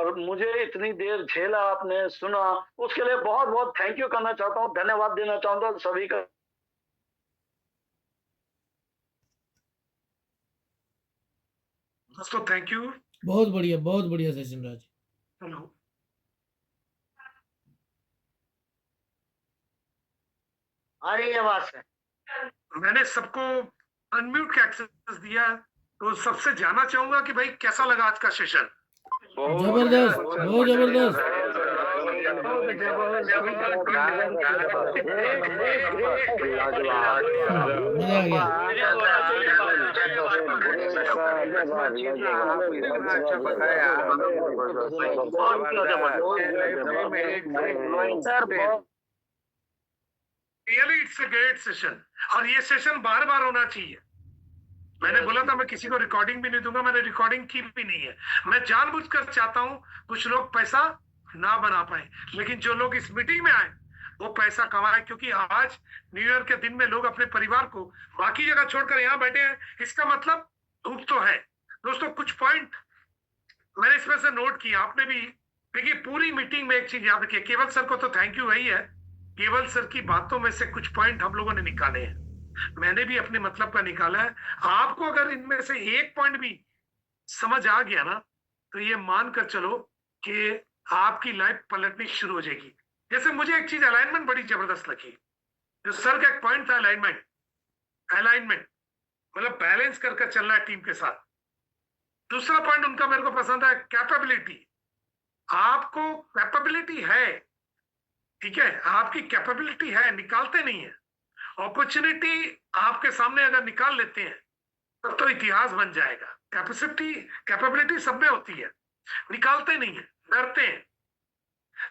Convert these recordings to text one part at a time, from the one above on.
और मुझे इतनी देर झेला, आपने सुना, उसके लिए बहुत बहुत थैंक यू करना चाहता हूँ, धन्यवाद देना चाहूंगा सभी का। दोस्तों थैंक यू। बहुत बढ़िया सेशन राज। हेलो, आ रही है आवाज से? मैंने सबको अनम्यूट का एक्सेस दिया, तो सबसे जानना चाहूंगा कि भाई कैसा लगा आज का सेशन। जबरदस्त, बहुत जबरदस्त। मजा आ गया। Really it's a great session, और ये सेशन बार बार होना चाहिए। मैंने बोला था मैं किसी को रिकॉर्डिंग भी नहीं दूंगा, मैंने रिकॉर्डिंग की भी नहीं है। मैं जानबूझकर चाहता हूं कुछ लोग पैसा ना बना पाए, लेकिन जो लोग इस मीटिंग में आए वो पैसा कमाए, क्योंकि आज न्यू ईयर के दिन में लोग अपने परिवार को बाकी जगह छोड़कर यहाँ बैठे हैं। इसका मतलब धूप तो है। दोस्तों कुछ पॉइंट मैंने इसमें से नोट किया, आपने भी देखिए। पूरी मीटिंग में एक चीज याद रखिए, केवल सर को तो थैंक यू वही है, केवल सर की बातों में से कुछ पॉइंट हम लोगों ने निकाले हैं, मैंने भी अपने मतलब का निकाला है। आपको अगर इनमें से एक पॉइंट भी समझ आ गया ना, तो ये मानकर चलो कि आपकी लाइफ पलटनी शुरू हो जाएगी। जैसे मुझे एक चीज अलाइनमेंट बड़ी जबरदस्त लगी, जो सर का एक पॉइंट था अलाइनमेंट। अलाइनमेंट मतलब बैलेंस करके चलना है टीम के साथ। दूसरा पॉइंट उनका मेरे को पसंद है, कैपेबिलिटी। आपको कैपेबिलिटी है, ठीक है, आपकी कैपेबिलिटी है, निकालते नहीं है। अपॉर्चुनिटी आपके सामने अगर निकाल लेते हैं तब तो इतिहास बन जाएगा। कैपेबिलिटी सब में होती है, निकालते नहीं है, डरते हैं।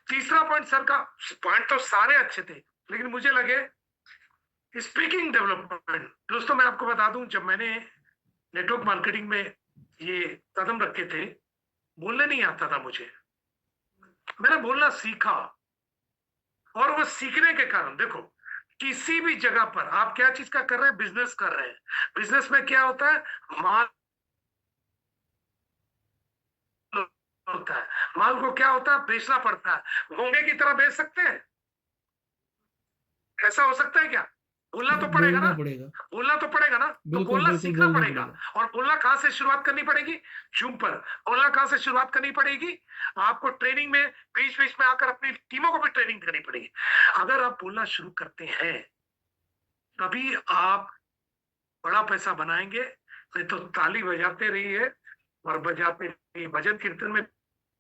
तीसरा पॉइंट सर का, पॉइंट तो सारे अच्छे थे, लेकिन मुझे लगे स्पीकिंग डेवलपमेंट। दोस्तों मैं आपको बता दूं, जब मैंने नेटवर्क मार्केटिंग में ये कदम रखे थे, बोलने नहीं आता था मुझे, मैंने बोलना सीखा। और वो सीखने के कारण देखो, किसी भी जगह पर आप क्या चीज का कर रहे हैं, बिजनेस कर रहे हैं। बिजनेस में क्या होता है, माल होता है, माल को क्या होता है, बेचना पड़ता है। गूंगे की तरह बेच सकते हैं? ऐसा हो सकता है क्या? बोलना तो पड़ेगा ना, बोलना तो पड़ेगा ना, तो बोलना सीखना पड़ेगा। और बोलना कहां से शुरुआत करनी पड़ेगी? जूम पर। बोलना कहां से शुरुआत करनी पड़ेगी? आपको ट्रेनिंग में बीच बीच में आकर अपनी टीमों को भी ट्रेनिंग करनी पड़ेगी। अगर आप बोलना शुरू करते हैं तभी आप बड़ा पैसा बनाएंगे, नहीं तो ताली बजाते रहिए और बजाते रहिए। भजन कीर्तन में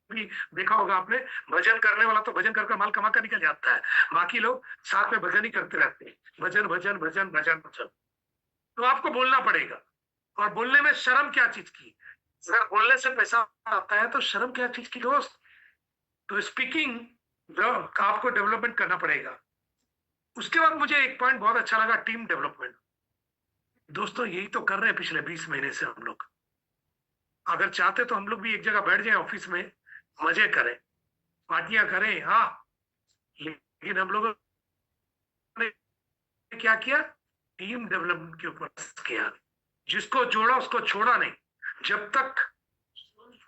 भी देखा होगा आपने, भजन करने वाला तो भजन करके माल कमा कर निकल जाता है, बाकी लोग साथ में भजन ही करते रहते हैं, भजन भजन भजन भजन भजन। तो आपको बोलना पड़ेगा। और बोलने में शर्म क्या चीज की? अगर बोलने से पैसा आता है तो शर्म क्या चीज की दोस्त? तो स्पीकिंग आपको डेवलपमेंट करना पड़ेगा। उसके बाद मुझे एक पॉइंट बहुत अच्छा लगा, टीम डेवलपमेंट। दोस्तों यही तो कर रहे हैं पिछले 20 महीने से हम लोग। अगर चाहते तो हम लोग भी एक जगह बैठ जाए ऑफिस में, मजे करें, पार्टियां करें, हाँ, लेकिन हम लोगों ने क्या किया, टीम डेवलपमेंट के ऊपर किया। जिसको जोड़ा उसको छोड़ा नहीं। जब तक,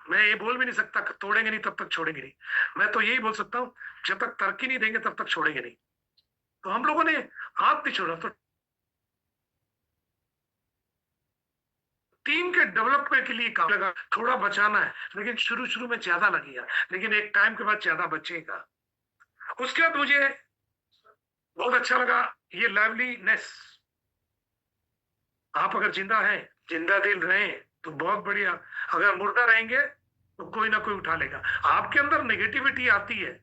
मैं ये बोल भी नहीं सकता तोड़ेंगे नहीं तब तक छोड़ेंगे नहीं, मैं तो यही बोल सकता हूं जब तक तरक्की नहीं देंगे तब तक छोड़ेंगे नहीं। तो हम लोगों ने हाथ नहीं छोड़ा, तो टीम के डेवलपमेंट के लिए काम लगा। थोड़ा बचाना है, लेकिन शुरू शुरू में ज्यादा लगेगा, लेकिन एक टाइम के बाद ज्यादा बचेगा। उसके बाद मुझे बहुत अच्छा लगा ये लाइवलीनेस। आप अगर जिंदा हैं, जिंदा दिल रहे तो बहुत बढ़िया। अगर मुर्दा रहेंगे तो कोई ना कोई उठा लेगा। आपके अंदर नेगेटिविटी आती है,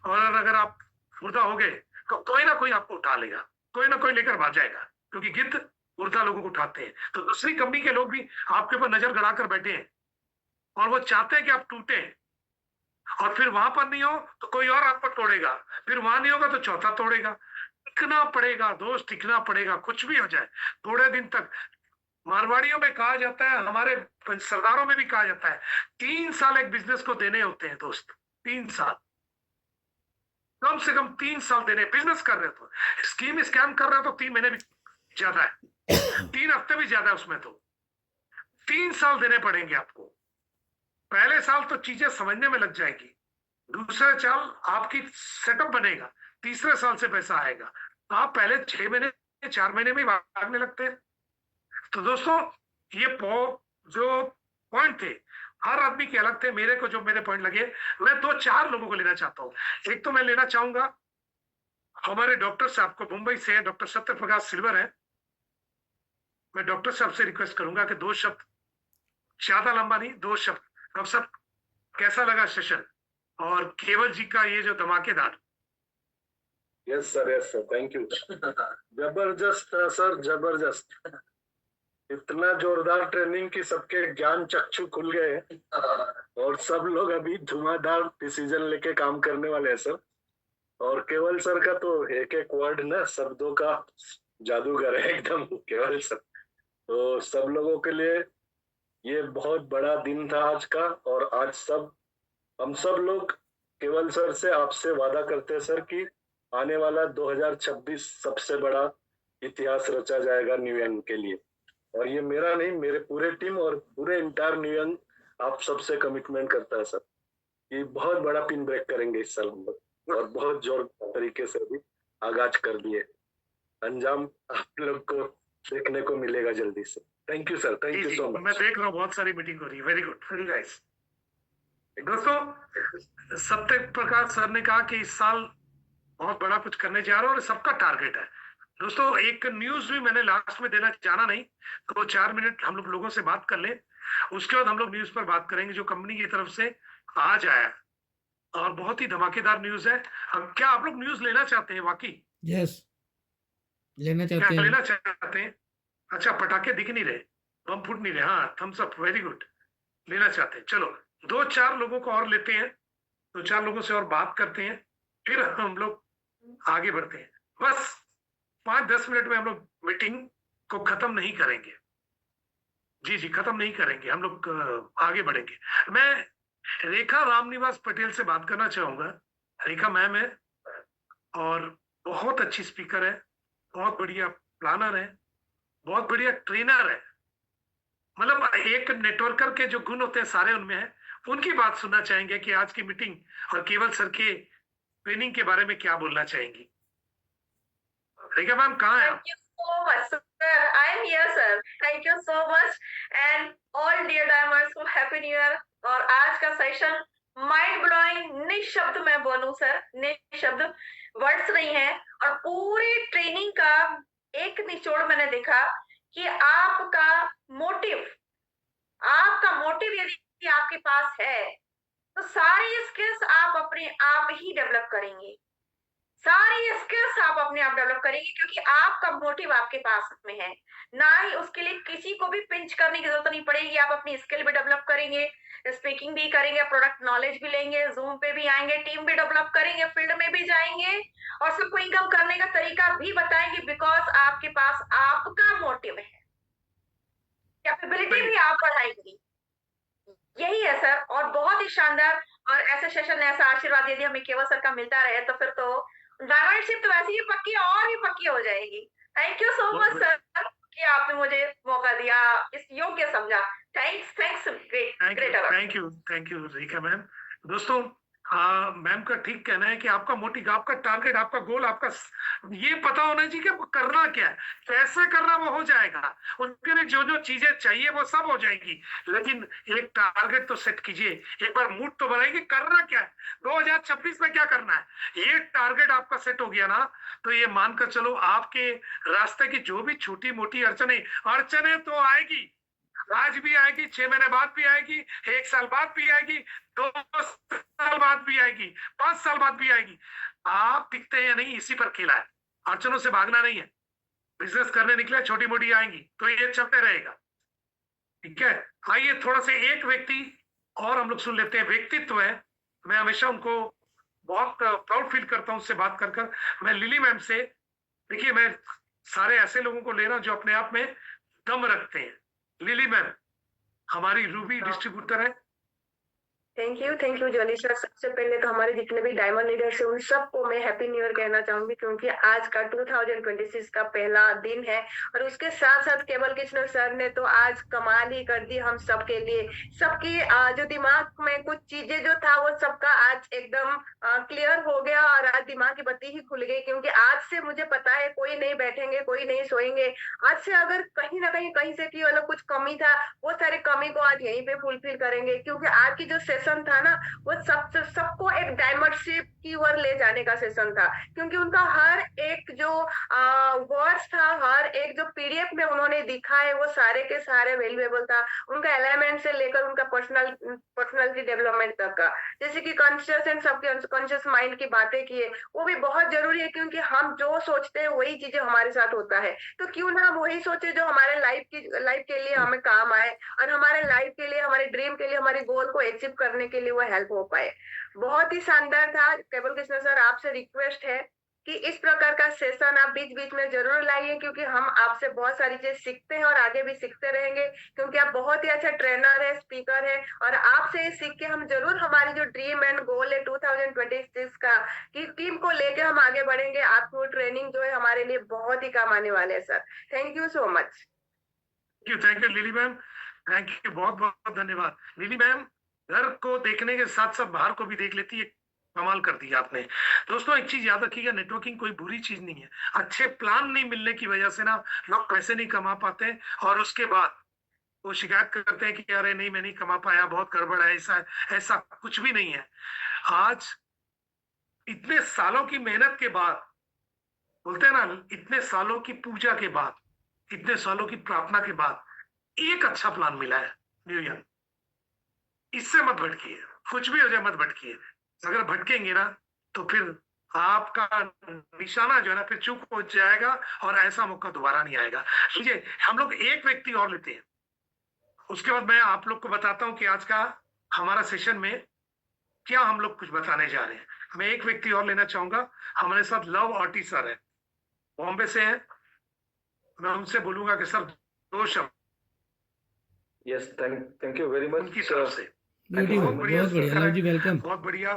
और अगर आप मुर्दा हो गए तो कोई ना कोई आपको उठा लेगा, कोई ना कोई लेकर भाग जाएगा, क्योंकि गिद्ध मुर्दा लोगों को उठाते हैं। तो दूसरी कंपनी के लोग भी आपके ऊपर नजर गड़ा कर बैठे हैं, और वो चाहते हैं कि आप टूटे। और फिर वहां पर नहीं हो तो कोई और आपको तोड़ेगा, फिर वहां नहीं होगा तो चौथा तोड़ेगा। टिकना पड़ेगा दोस्त, टिकना पड़ेगा, कुछ भी हो जाए थोड़े दिन तक। मारवाड़ियों में कहा जाता है, हमारे सरदारों में भी कहा जाता है, 3 साल एक बिजनेस को देने होते हैं दोस्त। 3 साल, कम से कम 3 साल देने। बिजनेस कर रहे हो तो, स्कीम स्कैम कर रहे हो तो 3 महीने भी ज्यादा है, 3 हफ्ते भी ज्यादा है उसमें। तो 3 साल देने पड़ेंगे आपको। पहले साल तो चीजें समझने में लग जाएगी, दूसरे साल आपकी सेटअप बनेगा, तीसरे साल से पैसा आएगा। आप पहले 6 महीने 4 महीने में भागने लगते हैं। तो दोस्तों ये जो पॉइंट थे हर आदमी के अलग थे, मेरे को जो मेरे पॉइंट लगे मैं 2-4 लोगों को लेना चाहता हूँ। एक तो मैं लेना चाहूंगा हमारे डॉक्टर साहब को, मुंबई से है, डॉक्टर सत्य प्रकाश सिल्वर है। मैं डॉक्टर साहब से रिक्वेस्ट करूंगा कि 2 शब्द, ज्यादा लंबा नहीं, 2 शब्द। डॉक्टर साहब कैसा लगा सेशन और केवल जी का ये जो धमाकेदार? Yes sir, thank you. जबरदस्त था सर, जबरदस्त। इतना जोरदार ट्रेनिंग की सबके ज्ञान चक्षु खुल गए और सब लोग अभी धुआंधार डिसीजन लेके काम करने वाले हैं सर। और केवल सर का तो एक एक वर्ड ना शब्दों का जादूगर है एकदम केवल सर। तो सब लोगों के लिए ये बहुत बड़ा दिन था आज का, और आज हम सब लोग केवल सर से आपसे वादा करते हैं सर कि आने वाला 2026 सबसे बड़ा इतिहास रचा जाएगा न्यू यंग के लिए। और ये मेरा नहीं, मेरे पूरे टीम और पूरे इंटायर न्यू यंग आप सबसे कमिटमेंट करता है सर कि बहुत बड़ा पिन ब्रेक करेंगे इस साल हम लोग, और बहुत जोर तरीके से भी आगाज कर दिए। अंजाम आप लोग को देखने को मिलेगा जल्दी से। Thank you sir, thank you so much. मैं देख रहा हूँ बहुत सारी मीटिंग हो रही है। Very good, very nice. दोस्तों सत्य प्रकाश सर ने कहा कि इस साल बहुत बड़ा कुछ करने जा रहा है और सबका टारगेट है। दोस्तों एक न्यूज भी मैंने लास्ट में देना जाना नहीं, तो 4 मिनट हम लोगों से बात कर ले, उसके बाद हम लोग न्यूज पर बात करेंगे जो कंपनी की तरफ से आज आया और बहुत ही धमाकेदार न्यूज है। क्या आप लोग न्यूज लेना चाहते हैं? वाकई यस, लेना चाहते क्या हैं। लेना चाहते हैं? अच्छा, पटाखे दिख नहीं रहे, बम फूट नहीं रहे। हाँ, थम्स अप, वेरी गुड। लेना चाहते हैं, चलो 2-4 लोगों को और लेते हैं, 2-4 लोगों से और बात करते हैं, फिर हम लोग आगे बढ़ते हैं। बस 5-10 मिनट में हम लोग मीटिंग को खत्म नहीं करेंगे। जी, खत्म नहीं करेंगे, हम लोग आगे बढ़ेंगे। मैं रेखा रामनिवास पटेल से बात करना चाहूंगा। रेखा मैम है और बहुत अच्छी स्पीकर है, बहुत बढ़िया प्लानर है, बहुत बढ़िया ट्रेनर है। मतलब एक नेटवर्कर के जो गुण होते हैं सारे उनमें है। उनकी बात सुनना चाहेंगे कि आज की मीटिंग और केवल सर के ट्रेनिंग के बारे में क्या बोलना चाहेंगी। रेखा मैम कहाँ है? Thank you so much, sir. I am here, sir. Thank you so much, and all dear Diamonds को Happy New Year। और आज का सेशन माइंड ब्लोइंग, निशब्द मैं बोलूं सर, निशब्द वर्ड्स नहीं है। और पूरी ट्रेनिंग का एक निचोड़ मैंने देखा कि आपका मोटिव यदि आपके पास है तो सारी स्किल्स आप अपने आप ही डेवलप करेंगे, सारी स्किल्स आप अपने आप डेवलप करेंगे, क्योंकि आपका मोटिव आपके पास में है। ना ही उसके लिए किसी को भी पिंच करने की जरूरत नहीं पड़ेगी। आप अपनी स्किल भी डेवलप करेंगे, स्पीकिंग भी करेंगे, प्रोडक्ट नॉलेज भी लेंगे, जूम पे भी आएंगे, टीम भी डेवलप करेंगे, फील्ड में भी जाएंगे और सबको इनकम करने का तरीका भी बताएंगे, बिकॉज आपके पास आपका मोटिव है। कैपेबिलिटी भी आप बढ़ाएंगे, यही है सर। और बहुत ही शानदार, और ऐसे सेशन, ऐसा आशीर्वाद यदि हमें केवल सर का मिलता रहे तो फिर तो डायमंडशिप तो वैसे ही पक्की और भी पक्की हो जाएगी। Thank you so much sir कि आपने मुझे मौका दिया, इस योग्य समझा। Thanks, great. Thank you Rekha ma'am. दोस्तों मैम का ठीक कहना है कि आपका मोटिव, आपका टारगेट, आपका गोल, आपका ये पता होना चाहिए कि आपको करना क्या है, कैसे करना वो हो जाएगा। उनके लिए जो जो चीजें चाहिए वो सब हो जाएगी, लेकिन एक टारगेट तो सेट कीजिए, एक बार मूड तो बनाइए करना क्या है, 2026 में क्या करना है। ये टारगेट आपका सेट हो गया ना, तो ये मानकर चलो आपके रास्ते की जो भी छोटी मोटी अड़चने तो आएगी, आज भी आएगी, 6 महीने बाद भी आएगी, 1 साल बाद भी आएगी, 2 साल बाद भी आएगी, 5 साल बाद भी आएगी। आप टिकते हैं या नहीं, इसी पर खेला है। अड़चनों से भागना नहीं है, बिजनेस करने निकले, छोटी मोटी आएंगी तो ये चलते रहेगा। ठीक है, आइए थोड़ा सा एक व्यक्ति और हम लोग सुन लेते हैं। व्यक्तित्व है, मैं हमेशा उनको बहुत प्राउड फील करता हूं उससे बात कर। मैं लिली मैम से, देखिए मैं सारे ऐसे लोगों को ले रहा हूं जो अपने आप में दम रखते हैं। लिली मैम हमारी रूबी डिस्ट्रीब्यूटर है, थैंक यू जोनी सर। सबसे पहले तो हमारे जितने भी डायमंड लीडर्स हैं उन सबको मैं हैप्पी न्यू ईयर कहना चाहूंगी, क्योंकि आज का 2026 का पहला दिन है। और उसके साथ साथ केवल कृष्ण सर ने तो आज कमाल ही कर दी हम सबके लिए। सबकी जो दिमाग में कुछ चीजें जो था वो सबका आज एकदम क्लियर हो गया, और आज दिमाग की बत्ती ही खुल गई, क्योंकि आज से मुझे पता है कोई नहीं बैठेंगे, कोई नहीं सोएंगे। आज से अगर कहीं ना कहीं कहीं से की वाला कुछ कमी था, वो सारी कमी को आज यहीं पे फुलफिल करेंगे, क्योंकि आज की जो सेशन था ना वो सबको एक डायमंड शिप की ओर ले जाने का सेशन था, क्योंकि उनका हर एक जो वर्ड्स था, हर एक जो पीडीएफ में उन्होंने दिखा है, वो सारे के सारे वैल्यूएबल था। उनका अलाइनमेंट से लेकर उनका पर्सनालिटी डेवलपमेंट तक का, जैसे कि कॉन्शियस एंड सबके अनकॉन्शियस माइंड की बातें की है, वो भी बहुत जरूरी है, क्योंकि हम जो सोचते हैं वही चीजें हमारे साथ होता है। तो क्यों ना हम वही सोचे जो हमारे लाइफ के लिए हमें काम आए, और हमारे लाइफ के लिए, हमारे ड्रीम के लिए, हमारे गोल को अचीव करने के लिए वो हेल्प हो पाए। बहुत ही शानदार था। केवल कृष्ण सर, आपसे रिक्वेस्ट है कि इस प्रकार का सेशन आप बीच बीच में जरूर लाइए, क्योंकि हम आपसे बहुत सारी चीज सीखते हैं और आगे भी सीखते रहेंगे, क्योंकि आप बहुत ही अच्छा ट्रेनर है, स्पीकर है, और आपसे ये सीख के हम जरूर हमारी जो ड्रीम एंड गोल है 2026 का, कि टीम को लेकर हम आगे बढ़ेंगे। आपको ट्रेनिंग जो है हमारे लिए बहुत ही काम आने वाले हैं sir. Thank you so much. Thank you lily ma'am, thank you, बहुत बहुत धन्यवाद। लिली मैम घर को देखने के साथ साथ बाहर को भी देख लेती है, कमाल कर दिया आपने। दोस्तों एक चीज याद रखिएगा, नेटवर्किंग कोई बुरी चीज नहीं है। अच्छे प्लान नहीं मिलने की वजह से ना लोग पैसे नहीं कमा पाते, और उसके बाद वो शिकायत करते हैं कि अरे नहीं मैं नहीं कमा पाया, बहुत गड़बड़ है। ऐसा कुछ भी नहीं है। आज इतने सालों की मेहनत के बाद, बोलते हैं ना, इतने सालों की पूजा के बाद, इतने सालों की प्रार्थना के बाद एक अच्छा प्लान मिला है न्यू ईयर। इससे मत भटकिए, कुछ भी हो जाए मत भटकिए। अगर भटकेंगे ना तो फिर आपका निशाना जो है ना फिर चूक हो जाएगा, और ऐसा मौका दोबारा नहीं आएगा। लीजिए हम लोग एक व्यक्ति और लेते हैं, उसके बाद मैं आप लोग को बताता हूं कि आज का हमारा सेशन में क्या हम लोग कुछ बताने जा रहे हैं। मैं एक व्यक्ति और लेना चाहूंगा, हमारे साथ लव ऑर्टी सर है, बॉम्बे से है। मैं उनसे बोलूंगा कि सर 2 शब्द yes, thank you very much उनकी तरफ से। ब्यूटीफुल, बहुत बढ़िया लव जी, वेलकम। बहुत बढ़िया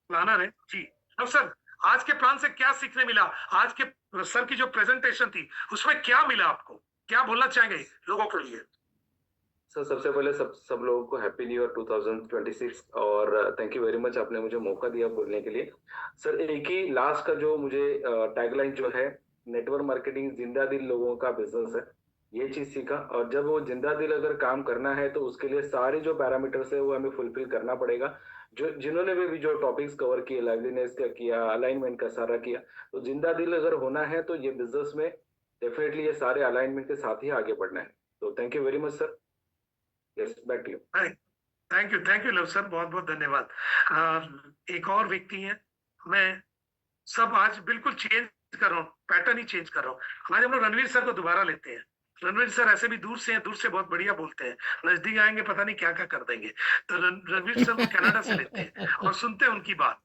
प्लानर है जी। अब सर आज के प्लान से क्या सीखने मिला, आज के सर की जो प्रेजेंटेशन थी उसमें क्या मिला आपको, क्या बोलना चाहेंगे लोगों के लिए? सर सबसे पहले सब लोगों को हैप्पी न्यू ईयर 2026, और थैंक यू वेरी मच, आपने मुझे मौका दिया बोलने के लिए। सर एक ही लास्ट का जो मुझे टैगलाइन जो है, नेटवर्क मार्केटिंग जिंदा दिल लोगों का बिजनेस है, ये चीज सीखा। और जब वो जिंदा दिल अगर काम करना है तो उसके लिए सारे जो पैरामीटर्स है वो हमें फुलफिल करना पड़ेगा। जो जिन्होंने भी जो टॉपिक्स कवर किए, लाइवलीनेस का किया, अलाइनमेंट का सारा किया, तो जिंदा दिल अगर होना है तो ये बिजनेस में डेफिनेटली ये सारे अलाइनमेंट के साथ ही आगे बढ़ना है। तो thank you very much sir. Yes, back to you. Thank you love sir, बहुत बहुत धन्यवाद। एक और व्यक्ति है, मैं सब आज बिल्कुल चेंज कर रहा हूँ, पैटर्न ही चेंज कर रहा हूँ। आज हम लोग रणवीर सर को दोबारा लेते हैं। रणवीर सर ऐसे भी दूर से हैं, दूर से बहुत बढ़िया बोलते हैं, नजदीक आएंगे पता नहीं क्या क्या कर देंगे। तो रणवीर सर को कनाडा से लेते हैं और सुनते हैं उनकी बात।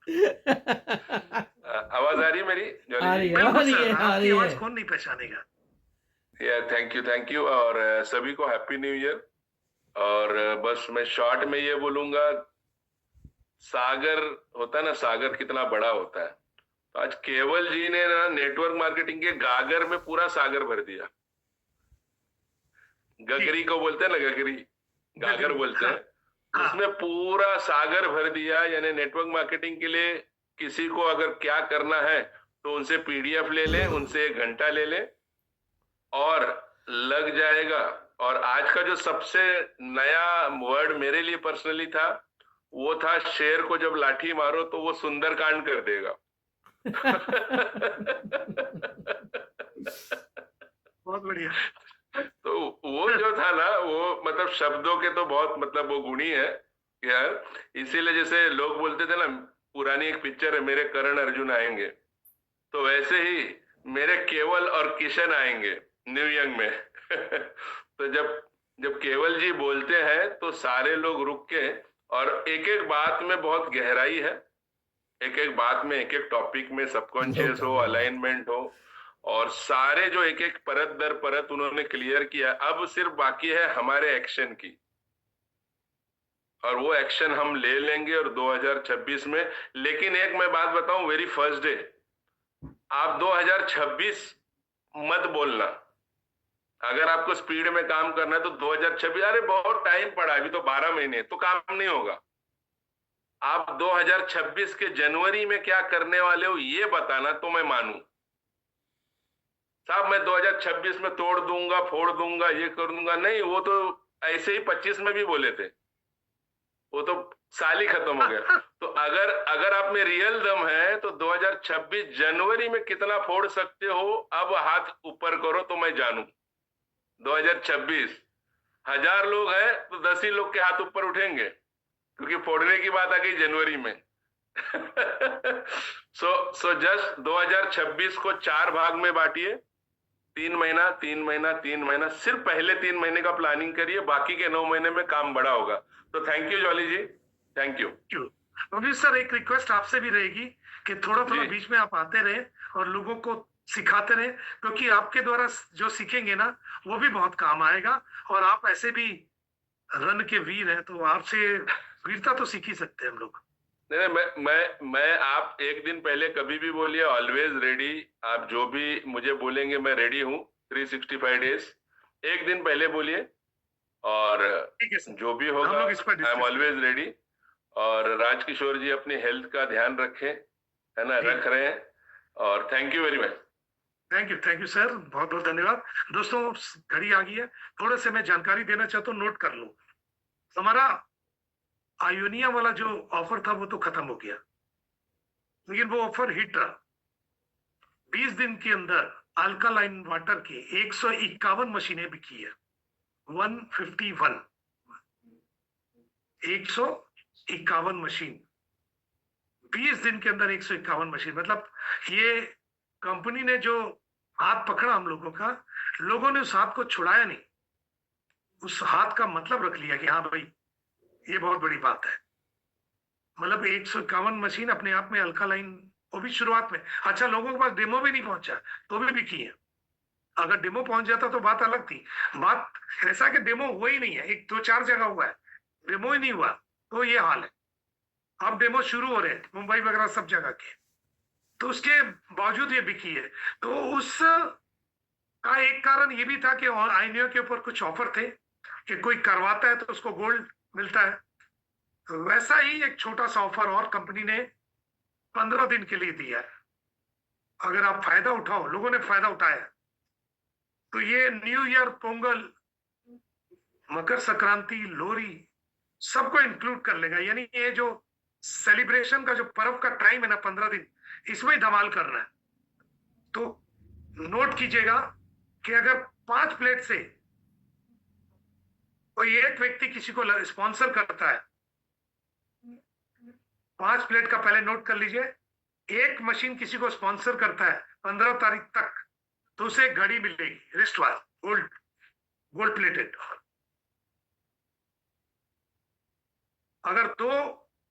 आवाज आ रही है मेरी? आ रही है, बिल्कुल सर, आ आपकी रही आवाज है। कौन नहीं पहचानेगा। थैंक यू और सभी को हैप्पी न्यू ईयर। और बस मैं शॉर्ट में ये बोलूंगा, सागर होता है ना, सागर कितना बड़ा होता है। तो आज केवल जी ने ना नेटवर्क मार्केटिंग के गागर में पूरा सागर भर दिया। गगरी को बोलते हैं ना, गगरी गागर बोलते हैं, हाँ। उसमें पूरा सागर भर दिया। यानी नेटवर्क मार्केटिंग के लिए किसी को अगर क्या करना है तो उनसे पीडीएफ ले लें, उनसे 1 घंटा ले लें और लग जाएगा। और आज का जो सबसे नया वर्ड मेरे लिए पर्सनली था वो था, शेर को जब लाठी मारो तो वो सुंदरकांड कर देगा। बहुत बढ़िया। तो वो जो था ना, वो मतलब शब्दों के तो बहुत मतलब वो गुणी है यार। इसीलिए जैसे लोग बोलते थे ना, पुरानी एक पिक्चर है, मेरे करण अर्जुन आएंगे, तो वैसे ही मेरे केवल और किशन आएंगे न्यू यंग में। तो जब केवल जी बोलते हैं तो सारे लोग रुक के, और एक एक बात में बहुत गहराई है, एक एक बात में, एक एक टॉपिक में सबकॉन्शियस हो, अलाइनमेंट हो, और सारे जो एक एक परत दर परत उन्होंने क्लियर किया। अब सिर्फ बाकी है हमारे एक्शन की। और वो एक्शन हम ले लेंगे और 2026 में। लेकिन एक मैं बात बताऊं, वेरी फर्स्ट डे आप 2026 मत बोलना। अगर आपको स्पीड में काम करना है तो 2026, अरे बहुत टाइम पड़ा, अभी तो 12 महीने, तो काम नहीं होगा। आप 2026 के जनवरी में क्या करने वाले हो ये बताना तो मैं मानूं। साहब मैं 2026 में तोड़ दूंगा, फोड़ दूंगा, ये कर दूंगा, नहीं, वो तो ऐसे ही 25 में भी बोले थे, वो तो साल ही खत्म हो गया। तो अगर अगर आप में रियल दम है तो 2026 जनवरी में कितना फोड़ सकते हो, अब हाथ ऊपर करो तो मैं जानूं। 2026 1000 लोग हैं तो 10 ही लोग के हाथ ऊपर उठेंगे, क्योंकि फोड़ने की बात आ गई जनवरी में। सो जस्ट 2026 को 4 भाग में बांटिए, 3 महीना 3 महीना 3 महीना, सिर्फ पहले 3 महीने का प्लानिंग करिए, बाकी के 9 महीने में काम बड़ा होगा। तो thank you Jolly ji, thank you. Ravi sir, एक रिक्वेस्ट आपसे भी रहेगी कि थोड़ा थोड़ा जी। बीच में आप आते रहे और लोगों को सिखाते रहे, क्योंकि आपके द्वारा जो सीखेंगे ना वो भी बहुत काम आएगा। और आप ऐसे भी रन के वीर हैं, तो आपसे वीरता तो सीख ही सकते हैं हम लोग। नहीं, मैं आप एक दिन पहले कभी भी बोलिए, ऑलवेज रेडी। आप जो भी मुझे बोलेंगे मैं रेडी हूँ 365 डेज। एक दिन पहले बोलिए और ठीक है सर, जो भी हम होगा लोग इस पर I am discuss always ready. और राजकिशोर जी अपनी हेल्थ का ध्यान रखें, है ना, जी। रख रहे हैं। और thank you very much. Thank you sir, बहुत बहुत धन्यवाद। दोस्तों घड़ी आ गई है, थोड़े से मैं जानकारी देना चाहता हूँ, नोट कर लो। हमारा आयोनिया वाला जो ऑफर था वो तो खत्म हो गया, लेकिन वो ऑफर हिट रहा। 20 दिन के अंदर अल्कालाइन वाटर की 151 मशीनें बिकी है। 151 151 मशीन, 20 दिन के अंदर 151 मशीन। मतलब ये कंपनी ने जो हाथ पकड़ा हम लोगों का, लोगों ने उस हाथ को छुड़ाया नहीं, उस हाथ का मतलब रख लिया कि हाँ भाई ये बहुत बड़ी बात है। मतलब 151 मशीन अपने आप में अल्कालाइन, वो भी शुरुआत में। अच्छा, लोगों के पास डेमो भी नहीं पहुंचा तो भी बिकी है। अगर डेमो पहुंच जाता तो बात अलग थी। बात ऐसा कि डेमो हुआ ही नहीं है, 1-2-4 जगह हुआ है, डेमो ही नहीं हुआ, तो ये हाल है। अब डेमो शुरू हो रहे हैं मुंबई वगैरह सब जगह के, तो उसके बावजूद ये बिकी है। तो उस का एक कारण ये भी था कि आईनियो के ऊपर कुछ ऑफर थे कि कोई करवाता है तो उसको गोल्ड मिलता है। तो वैसा ही एक छोटा सा ऑफर और कंपनी ने 15 दिन के लिए दिया है। अगर आप फायदा उठाओ, लोगों ने फायदा उठाया, तो ये न्यू ईयर, पोंगल, मकर संक्रांति, लोहरी सबको इंक्लूड कर लेगा। यानी ये जो सेलिब्रेशन का जो पर्व का टाइम है ना 15 दिन, इसमें धमाल करना है। तो नोट कीजिएगा कि अगर 5 प्लेट से कोई एक व्यक्ति किसी को स्पॉन्सर करता है, 5 प्लेट का पहले नोट कर लीजिए, एक मशीन किसी को स्पॉन्सर करता है 15 तारीख तक, तो उसे एक घड़ी मिलेगी, रिस्ट वॉच, गोल्ड प्लेटेड। अगर 2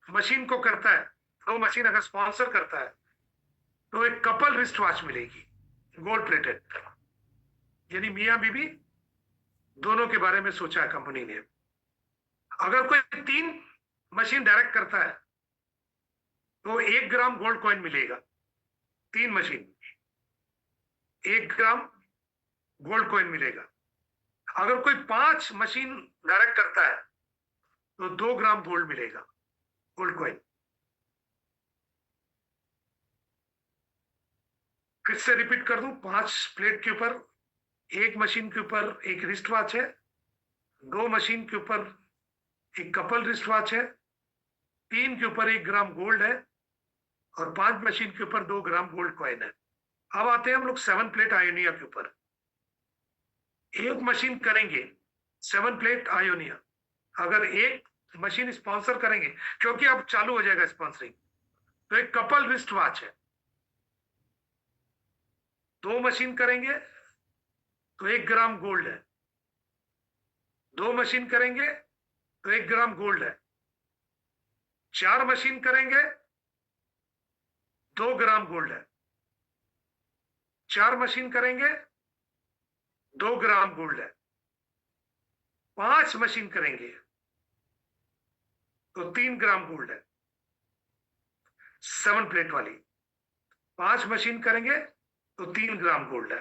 मशीन को करता है, 2 मशीन अगर स्पॉन्सर करता है, तो एक कपल रिस्ट वॉच मिलेगी, गोल्ड प्लेटेड। यानी मियां बीबी दोनों के बारे में सोचा है कंपनी ने। अगर कोई 3 मशीन डायरेक्ट करता है तो 1 ग्राम गोल्ड कॉइन मिलेगा। 3 मशीन 1 ग्राम गोल्ड कॉइन मिलेगा। अगर कोई 5 मशीन डायरेक्ट करता है तो 2 ग्राम गोल्ड मिलेगा, गोल्ड कॉइन। फिर से रिपीट कर दूं, 5 प्लेट के ऊपर, 1 मशीन के ऊपर एक रिस्ट वॉच है, 2 मशीन के ऊपर एक कपल रिस्ट वॉच है, 3 के ऊपर 1 ग्राम गोल्ड है, और 5 मशीन के ऊपर 2 ग्राम गोल्ड कॉइन है। अब आते हैं हम लोग 7 प्लेट आयोनिया के ऊपर। एक मशीन करेंगे 7 प्लेट आयोनिया, अगर एक मशीन स्पॉन्सर करेंगे, क्योंकि अब चालू हो जाएगा स्पॉन्सरिंग, तो एक कपल रिस्ट वॉच है। 2 मशीन करेंगे तो 1 ग्राम गोल्ड है, 2 मशीन करेंगे तो 1 ग्राम गोल्ड है, 4 मशीन करेंगे 2 ग्राम गोल्ड है, 4 मशीन करेंगे 2 ग्राम गोल्ड है, 5 मशीन करेंगे तो 3 ग्राम गोल्ड है 7 प्लेट वाली। 5 मशीन करेंगे तो 3 ग्राम गोल्ड है।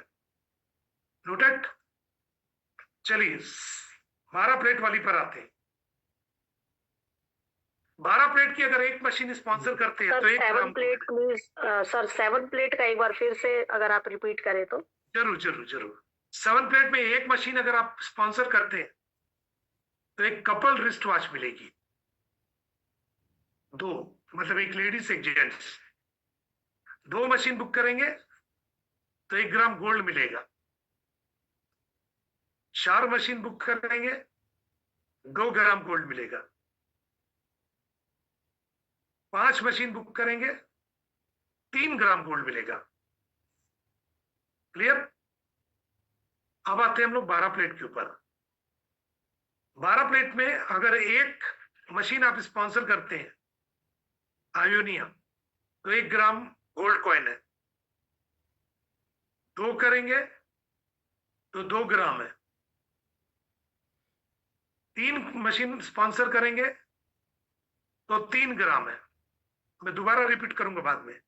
नोटेड। चलिए 12 प्लेट वाली पर आते हैं। 12 प्लेट की अगर एक मशीन स्पॉन्सर करते हैं तो 1 7 ग्राम प्लेट प्लीज सर 7 प्लेट का एक बार फिर से अगर आप रिपीट करें तो। जरूर जरूर जरूर। 7 प्लेट में एक मशीन अगर आप स्पॉन्सर करते हैं तो एक कपल रिस्ट वॉच मिलेगी। 2 मतलब एक लेडीज एक जेंट्स। 2 मशीन बुक करेंगे तो 1 ग्राम गोल्ड मिलेगा। 4 मशीन बुक करेंगे 2 ग्राम गोल्ड मिलेगा। 5 मशीन बुक करेंगे 3 ग्राम गोल्ड मिलेगा। क्लियर। अब आते हैं हम लोग 12 प्लेट के ऊपर। 12 प्लेट में अगर एक मशीन आप स्पॉन्सर करते हैं आयोनिया तो 1 ग्राम गोल्ड कॉइन है। 2 करेंगे तो 2 ग्राम है। 3 मशीन स्पॉन्सर करेंगे तो 3 ग्राम है। मैं दोबारा रिपीट करूंगा बाद में।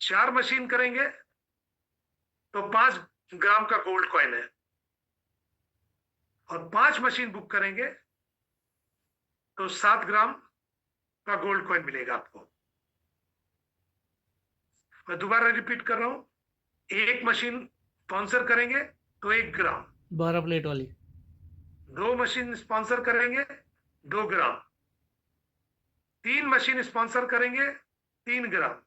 4 मशीन करेंगे तो 5 ग्राम का गोल्ड कॉइन है और 5 मशीन बुक करेंगे तो 7 ग्राम का गोल्ड कॉइन मिलेगा आपको। मैं दोबारा रिपीट कर रहा हूं। एक मशीन स्पॉन्सर करेंगे तो 1 ग्राम 12 प्लेट वाली। 2 मशीन स्पॉन्सर करेंगे 2 ग्राम। 3 मशीन स्पॉन्सर करेंगे 3 ग्राम।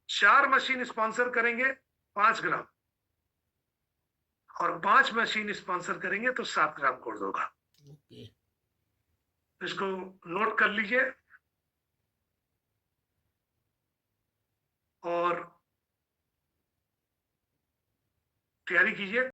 4 मशीन स्पॉन्सर करेंगे 5 ग्राम और 5 मशीन स्पॉन्सर करेंगे तो 7 ग्राम गोल्ड होगा। ओके। इसको नोट कर लीजिए और तैयारी कीजिए।